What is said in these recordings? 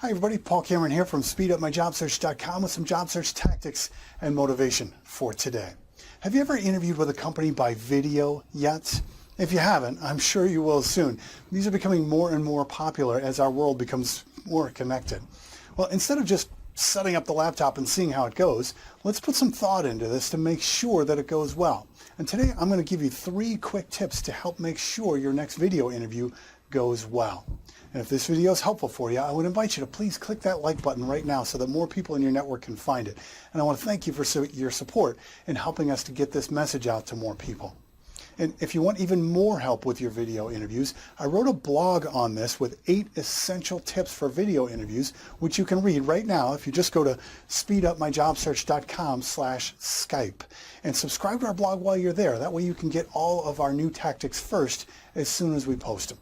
Hi everybody, Paul Cameron here from SpeedUpMyJobSearch.com with some job search tactics and motivation for today. Have you ever interviewed with a company by video yet? If you haven't, I'm sure you will soon. These are becoming more and more popular as our world becomes more connected. Well, instead of just setting up the laptop and seeing how it goes, let's put some thought into this to make sure that it goes well. And today I'm going to give you 3 quick tips to help make sure your next video interview goes well. And if this video is helpful for you, I would invite you to please click that like button right now so that more people in your network can find it. And I want to thank you for your support in helping us to get this message out to more people. And if you want even more help with your video interviews, I wrote a blog on this with 8 essential tips for video interviews, which you can read right now if you just go to speedupmyjobsearch.com/Skype and subscribe to our blog while you're there. That way you can get all of our new tactics first as soon as we post them.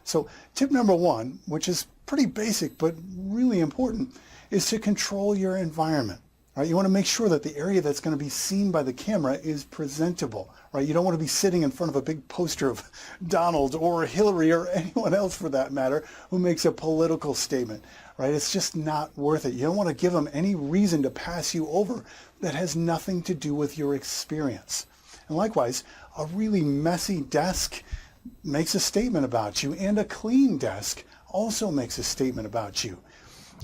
So tip number 1, which is pretty basic but really important, is to control your environment. Right? You want to make sure that the area that's going to be seen by the camera is presentable. Right? You don't want to be sitting in front of a big poster of Donald or Hillary or anyone else for that matter who makes a political statement. Right? It's just not worth it. You don't want to give them any reason to pass you over that has nothing to do with your experience. And likewise, a really messy desk makes a statement about you, and a clean desk also makes a statement about you.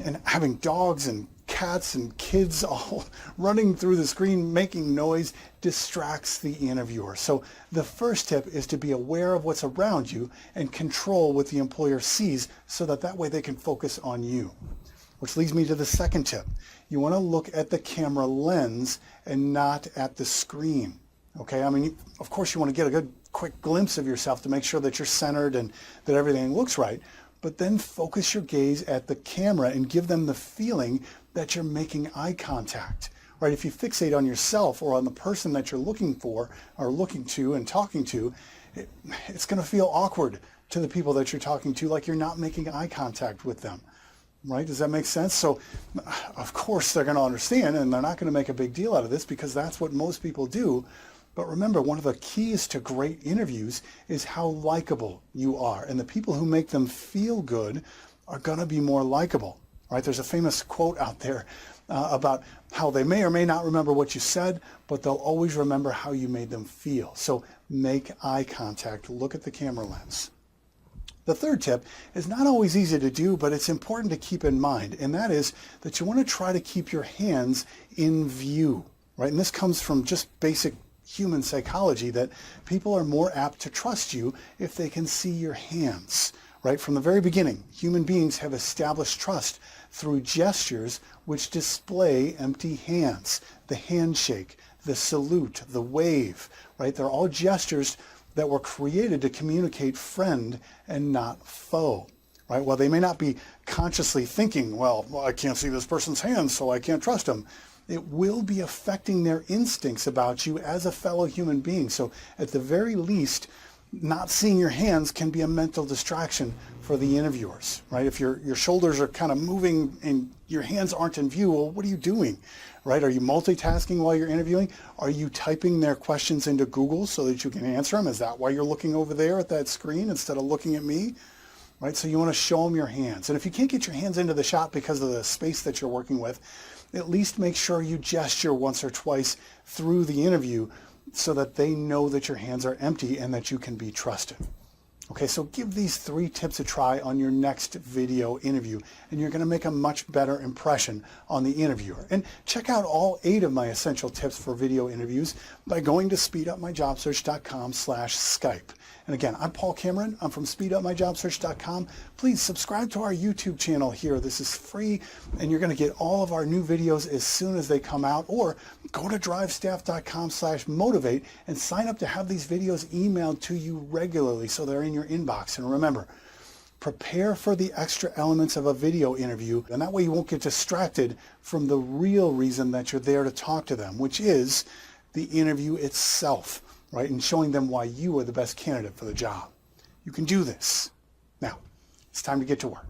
And having dogs and cats and kids all running through the screen making noise distracts the interviewer. So the first tip is to be aware of what's around you and control what the employer sees so that way they can focus on you. Which leads me to the second tip. You want to look at the camera lens and not at the screen. Okay, I mean, of course you want to get a good quick glimpse of yourself to make sure that you're centered and that everything looks right, but then focus your gaze at the camera and give them the feeling that you're making eye contact. Right? If you fixate on yourself or on the person that you're looking for or looking to and talking to, it's going to feel awkward to the people that you're talking to, like you're not making eye contact with them. Right? Does that make sense? So, of course, they're going to understand and they're not going to make a big deal out of this because that's what most people do. But remember, one of the keys to great interviews is how likable you are. And the people who make them feel good are going to be more likable. Right? There's a famous quote out there about how they may or may not remember what you said, but they'll always remember how you made them feel. So make eye contact. Look at the camera lens. The third tip is not always easy to do, but it's important to keep in mind, and that is that you want to try to keep your hands in view. Right? And this comes from just basic human psychology, that people are more apt to trust you if they can see your hands. Right? From the very beginning, human beings have established trust through gestures which display empty hands. The handshake, the salute, the wave. Right? They're all gestures that were created to communicate friend and not foe. Right? While they may not be consciously thinking, well, I can't see this person's hands, so I can't trust them, it will be affecting their instincts about you as a fellow human being. So at the very least, not seeing your hands can be a mental distraction for the interviewers, right? If your shoulders are kind of moving and your hands aren't in view, well, what are you doing, right? Are you multitasking while you're interviewing? Are you typing their questions into Google so that you can answer them? Is that why you're looking over there at that screen instead of looking at me? Right? So you want to show them your hands. And if you can't get your hands into the shot because of the space that you're working with, at least make sure you gesture once or twice through the interview so that they know that your hands are empty and that you can be trusted. Okay, so give these 3 tips a try on your next video interview, and you're going to make a much better impression on the interviewer. And check out all 8 of my essential tips for video interviews by going to speedupmyjobsearch.com/Skype. And again, I'm Paul Cameron. I'm from speedupmyjobsearch.com. Please subscribe to our YouTube channel here. This is free, and you're going to get all of our new videos as soon as they come out. Or go to drivestaff.com/motivate and sign up to have these videos emailed to you regularly so they're in your inbox. And remember, prepare for the extra elements of a video interview, and that way you won't get distracted from the real reason that you're there to talk to them, which is the interview itself. Right, and showing them why you are the best candidate for the job. You can do this. Now, it's time to get to work.